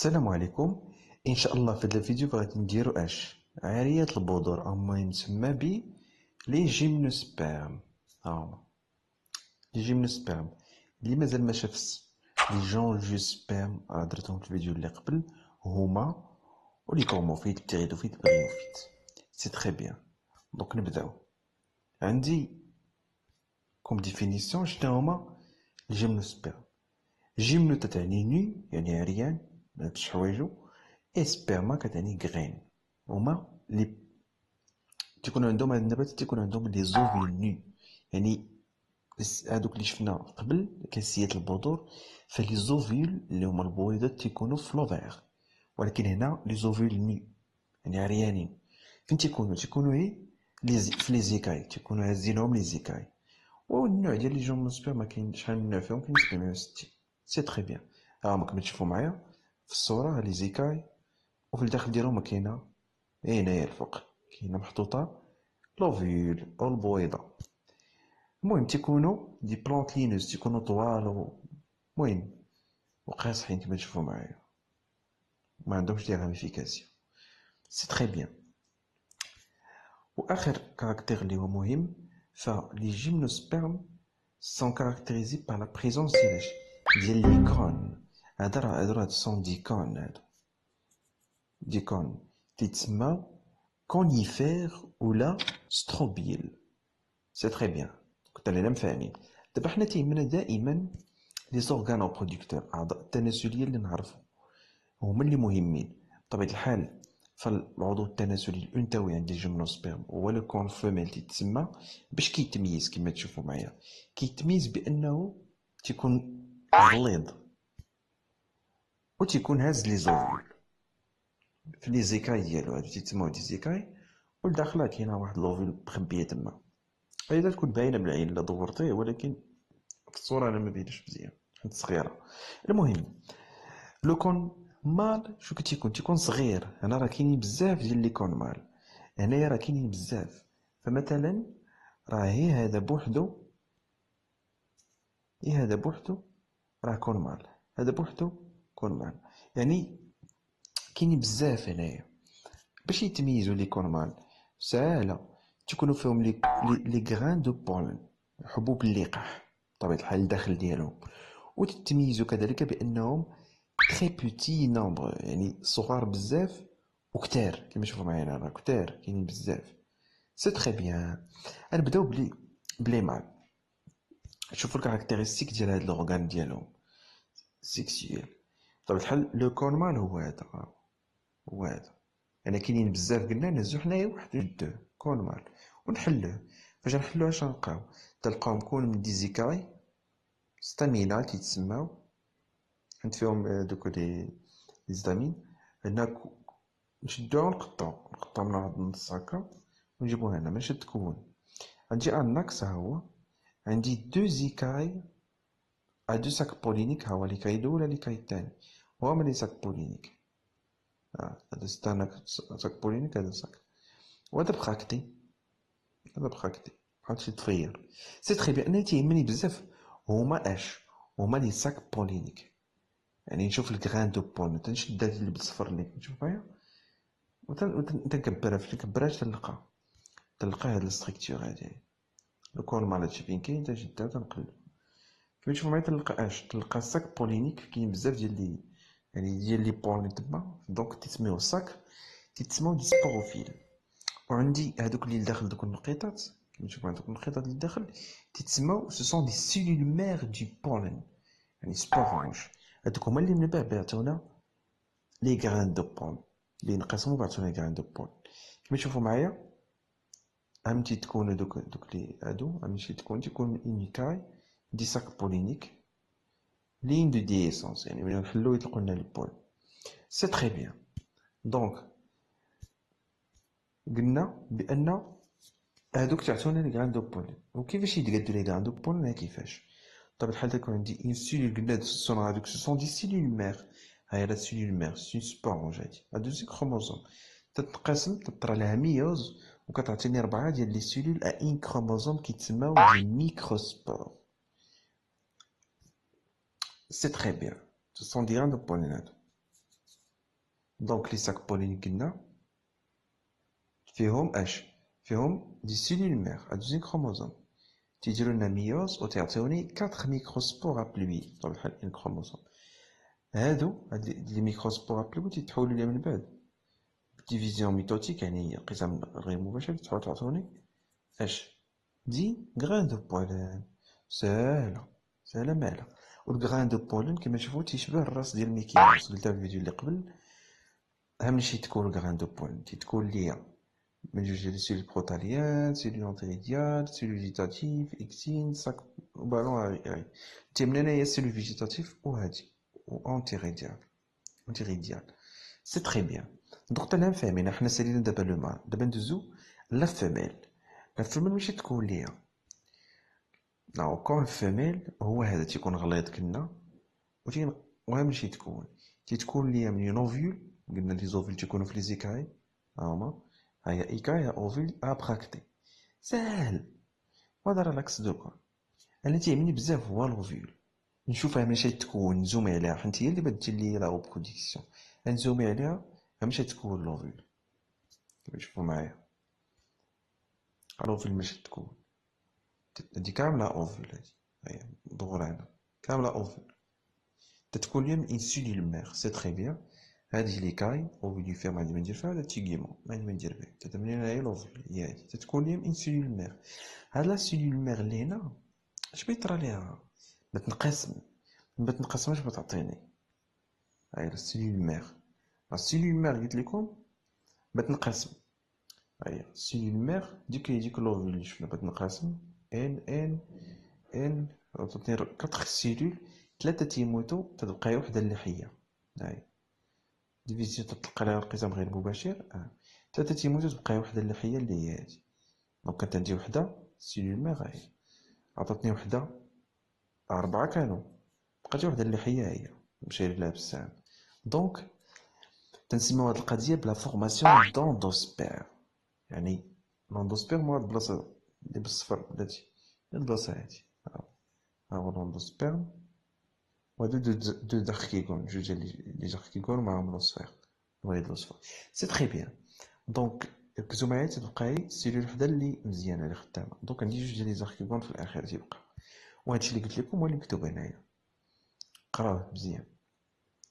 السلام عليكم. ان شاء الله في هذا الفيديو غادي نديرو عارية البذور او ما يسمى ب لي جيمنوسبيرم. هاهما لي جيمنوسبيرم اللي مازال ما شافش لي جونجيوسبيرم درتهم في الفيديو اللي قبل، هما وليكوموفيت بتيريدوفيت بريوفيت. سي تري بيان. دونك نبداو. عندي كوم ديفينيسيون شنو هما لي جيمنوسبيرم. جيمنو تعني ني يعني عريان ملبسش حوايجو، اسبرما كتعني غرين. هما لي تيكون عندهم هاد النبات تيكون عندهم لي زوفيل ني، يعني هادوك اللي شفنا قبل كاسيات البذور، فلي زوفيل اللي هما البويضات تيكونوا في لوفير، ولكن هنا لي زوفيل ني يعني عريانين. فين تيكونوا هي في لي زيكاي، تيكونوا هازينهم لي زيكاي. والنوع ديال لي جيمنوسبيرم كاين شحال من نوع فيهم، كاين 760. سي تري بيان. ها راكم تشوفوا معايا في الصوره لي زيكاي، وفي الداخل ديالهم كاينه هنايا الفوق كاينه محطوطه لوفيول او البويضه. المهم تيكونوا دي بلانت لينوس، تيكونوا طوال المهم وقاصحين كما تشوفوا معايا، ما عندهمش دي راميفيكاسيون. سي تري بيان. واخر كاركتير اللي هو مهم، فلي جيمنوسبيرم sont caractérisés par la présence ديال ليكون. هادو سون ديكون، هادو ديكون تيتسمى كونيفير ولا ستروبيل. سي تري بيان. كنت انا فاهمين. دابا حنا تيهمنا دائما لي زورغانو برودكتور، اعضاء التناسليه اللي نعرفو هما اللي مهمين بطبيعه الحال. فالعضو التناسلي الانثوي عند الجيمنوسبيرم هو لو كون فيميل تيتسمى باش كيتميز كما تشوفوا معايا، كيتميز بانه تيكون غليظ وتيكون هاز لي زوفيول في لي زيكاي ديالو، هادو تيتسموا دي زيكاي، والداخله كاينه واحد لوفيول مخبيه تما. هي تكون باينه بالعين الا دورتيه، ولكن في الصوره انا ما باينش مزيان حيت صغيره. المهم لو كون مال شو تيكون صغير. هنا راه كاينين بزاف ديال لي كون مال، هنايا راه كاينين بزاف. فمثلا راه هذا بوحدو، هذا بوحدو راه كون مال، هذا بوحدو كون مال، يعني كاينين بزاف هنايا. باش يتميزوا لي كون مال ساهله، تيكونوا فيهم لي غران دو بولن، حبوب اللقاح بطبيعه الحال الداخل ديالهم. وتتميزوا كذلك بانهم تري بوتي نومبر، يعني صغار بزاف وكتار كما تشوفوا معايا راه كتار كاينين بزاف. سي تري بيان. غنبداو بلي مال. شوفوا الكاركتيرستيك ديال هاد لورغان ديالهم سيكسيوال. بطبيعه الحال لو كون مال هو هذا، هو هذا. انا كاينين بزاف قلنا نهزو حنايا واحد جوج دو كون مال ونحلوه. فاش نحلوه اش نلقاو؟ تلقاو مكون من دي زيكاي ستامينا تيتسماو، عند فيهم دوك لي زيتامين. هنا نشدوها ونقطعو من واحد النص هكا ونجيبوه هنا باش تكون. عندي ان ناكس ها هو، عندي دو زيكاي دو ساك بولينيك. ها هو ليكاي الاول ليكاي الثاني، وهما لي ساك بولينيك. هذا ساك بولينيك، هذا ساك، وهذا بخاكتي، هذا بخاكتي بحال شي طفير. سي تخي بيان. انا تيهمني بزاف هما هما لي ساك بولينيك، يعني نشوف الكغان دو بول تنشد هاد اللي بالصفر اللي كنشوف معايا وتنكبرها. في الكبراج تلقى هاد الستركتور هادي لو كون مال هادشي فين كاين، تنشدها تنقلب كيما تشوفوا معايا. تلقى ساك بولينيك، كاين بزاف ديال لي بولين تما، دونك تيسميو ساك، تيتسموا دي سبوروفيل. وعندي هادوك اللي لداخل دوك النقيطات كيما تشوفوا معايا، دوك النقيطات اللي لداخل تيتسموا سو سون دي سيلول مير دو بولين، يعني سبورونج. هادوك هما اللي من بعد بيعطيونا لي غران دو بول، اللي ينقسموا بيعطيونا لي غران دو بول. كيما تشوفوا معايا عم تيتكونوا دوك لي هادو، عم تيكون اونيكاي دي ساك بولينيك لين دو ديسونس، يعني ملي نحلو يطلقوا لنا لي بول. سي تري بيان. دونك قلنا بان هادوك تعطونا لي غران دو بول. وكيفاش يتقادو لي غران دو بول؟ كيفاش؟ بطبيعه الحال تكون عندي اون سيلول، قلنا سون هادوك سو سون دي سيلول مير. هاي لا سيلول مير سي سبورونج، هادو سي كروموزوم تتقاسم، تطرى لها ميوز وكتعطيني 4 ديال لي سيلول ان كروموزوم كيتسماو دي ميكروسبور. سي تري بيان. سو سون دي غران دو بول هادو. دونك لي ساك بولين قلنا فيهم اش؟ فيهم دي سيلول مير ا دوزيام كروموزوم تيديروا لنا ميوز وتعطيوني 4 ميكروسبور ابلوي بطبيعة الحال ان كروموزوم. هاد لي ميكروسبور ابلوي تيتحولوا ليا من بعد ديفيزيون ميتوتيك، يعني انقسام غير مباشر، تعطوني اش؟ دي غران دو بولان. ساهلة ساهلة مالا. والغران دو بولان كما تشوفو تيشبه الراس ديال ميكي ماوس، قلتها في الفيديو اللي قبل. أهم شي تكون غران دو بولان تتكون ليا من جوج ديال السيلول بروتاليات، سيلول انتيريديال، سيلول فيجيتاتيف، اكتين، ساك بالون هاي. تيمنا هي السيلول فيجيتاتيف وهادي وانتيريديال. انتيريديال سي تري بيان. دوك حنا فاهمين، حنا سالينا دابا لو مال، دابا ندوزو لا فيميل. لا فيميل واش تكون ليا؟ لا كون فيميل هو هذا تيكون غليظ كنا وهم شي تتكون ليا من اوفيول. قلنا لي زوفيل تيكونوا في لي زيكاي، هاهما هيا ايكاي هيا اوفيل ابراكتي. ساهل. وهذا راه لاكس دو كون. انا تيهمني بزاف هو لوفيول. نشوفها ماشي تكون، نزومي عليها حيت هي اللي بدير لي لا ريبرودكسيون. نزومي عليها ماشي تكون لوفيول. كما تشوفوا معايا لوفيول ماشي تكون، هادي كامله اوفيول. هادي هيا دغري هنا كامله اوفيول. تتكون ليا من ان سيلول مير، سي تري بيان. هذه لي كاي اوفيليفير ما عندي ما ندير فيها، هذا تيغيمون ما عندي ما ندير به. تتمنى هي لوفيل هي هادي تتكون ليا من ان سيلول مير. هاد لا سيلول مير اللي هنا اش بيطرى ليها؟ بتنقسم. ما بتنقسمش بتعطيني. هاي لا سيلول مير. لا سيلول مير قلت لكم بتنقسم. هاي سيلول مير ديك لوفيل اللي شفنا بتنقسم ان تعطيني 4 سيلول. 3 تيموتو تتبقى وحده اللي حيه. هاي ديفيزيون تطلق عليها الانقسام غير مباشر. ثلاثة تيموتو تبقى وحدة اللي هي هادي. دونك كانت عندي وحدة سيلول ميغ هاهي، عطاتني وحدة، 4 كانوا، بقات وحدة اللي هي مشي لها بالسام. دونك تنسميو هاد القضية بلا فورماسيون دوندوسبير. يعني لوندوسبير هو هاد البلاصة اللي بالصفر بلاتي، هاد البلاصة هادي. ها هو لوندوسبيرم، وهادو دو داركيغون، جوج لي داركيغون معاهم لوسفير، الوريد لوسفير. سي تري بيان. دونك ركزوا معايا، تتبقى السيلول وحده اللي مزيانه اللي خدامه. دونك عندي جوج ديال لي زاركيغون في الاخير تيبقى، وهادشي اللي قلت لكم هو اللي مكتوب هنايا، قراوه مزيان.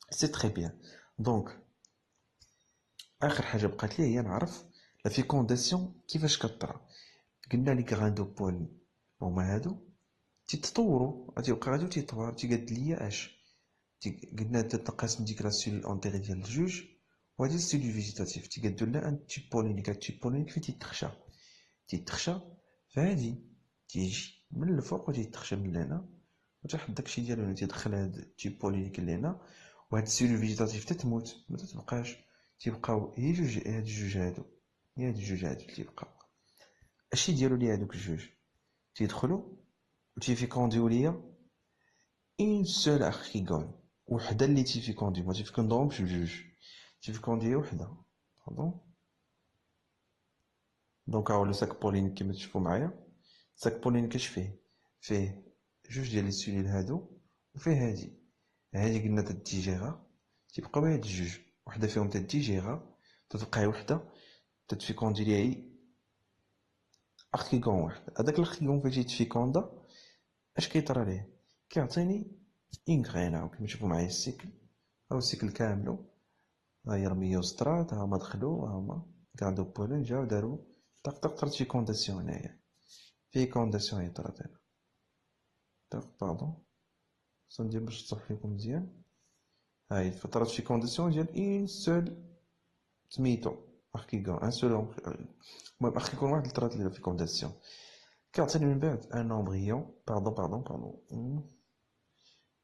سي تري بيان. دونك اخر حاجه بقات لي هي نعرف لا فيكونداسيون كيفاش كطرا. قلنا لي غران دو بول هما هادو تيتطوروا، غتبقى غادي تيطور. تيقاد ليا اش؟ قلنا تنقسم ديك لا سيلول اونتيري ديال الجوج، وهادي السيلول فيجيتاتيف تيقادو لنا ان تيبولينيك. هاد تيبولينيك فين تيتخشى؟ تيتخشى فهادي، تيجي من الفوق وتيتخشى من هنا وتحط داكشي ديالو هنا، تيدخل هاد التيبولينيك اللي هنا. وهاد السيلول فيجيتاتيف تتموت ما تتبقاش، تيبقاو هي جوج. هاد الجوج هادو هي هاد الجوج هادو تيبقاو. اش يديروا لي هادوك الجوج؟ تيدخلوا وتيفيكونديو ليا اون سول اركيغون، وحده اللي تيفيكونديو، ما تيفيكونديوهمش بجوج، تيفيكونديو وحده. باردون. دونك هاهو لو ساك بولين كيما تشوفو معايا. ساك بولين كاش فيه؟ فيه جوج ديال لي سيلول هادو، وفيه هادي قلنا تديجيغا. تيبقاو هاد الجوج، وحده فيهم تديجيغا، تتبقى وحده تتفيكوندي ليها اركيغون واحد. هداك الاركيغون فاش يتفيكوندا اش كيطرى ليه؟ كيعطيني اون غرين. هاو كيما تشوفو معايا السيكل، هاو السيكل كاملو. هاهي الميوسترات، هاهما دخلو، هاهما كاع دوك بولين جاو دارو طق طق طرات فيكونداسيون هنايا. فيكونداسيون هي طرات هنا. طق باردون، خصنا ندير باش تصح ليكم مزيان. هاهي طرات فيكونداسيون ديال اون سول سميتو اركيغون، ان سول المهم اركيغون واحد اللي طرات ليه فيكونداسيون. كيعطيني من بعد ان امبريون. باردون.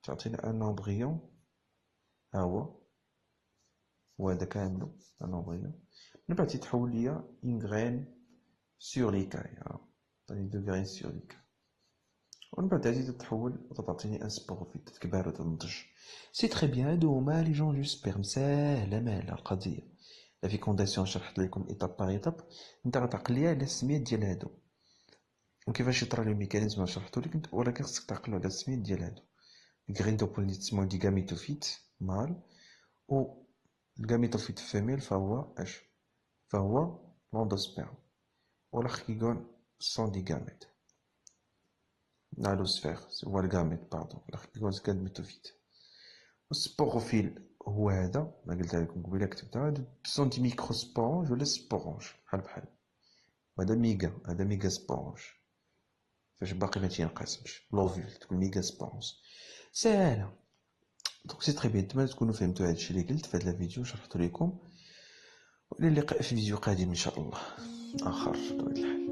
تعطينا ان امبريون، ها هو هذا كاملو ان امبريون. من بعد تيتحول ليا اون غرين سور ليكاي. عطيني دو غرين سور ليكاي، ومن بعد هادي تتحول وتعطيني ان سبوروفيت، تكبر وتنضج. سي تري بيان. هادو هما لي جون دو سبيرم. ساهله ماهله القضيه. لا فيكونداسيون شرحت لكم ايتاب باغ ايتاب. انت غتعقل ليا على السميات ديال هادو وكيفاش يطرى لي الميكانيزم. شرحتو لك، ولكن خصك تعقلو على السميات ديال هادو. غرين دو بولين تسمو دي غاميتوفيت مال، و الجاميتوفيت فيميل فهو اش؟ فهو لوندوسبيرم، والاخ كيكون سون دي جاميت. الوسفير هو الجاميت باردون، الاخ كيكون جاميتوفيت. والسبوروفيل هو هذا ما قلتها لكم قبيله كتبتها، هادو سونتي ميكرو سبورونج ولا سبورونج بحال. وهذا ميغا، هذا ميغا سبورونج فاش باقي ما تينقسمش لوفيل تكون ميغا سبورونج. ساهله. دونك سي تري بيان. نتمنى تكونوا فهمتوا هادشي اللي قلت في هذا الفيديو شرحته لكم، والى اللقاء في فيديو قادم ان شاء الله اخر بطبيعه الحال.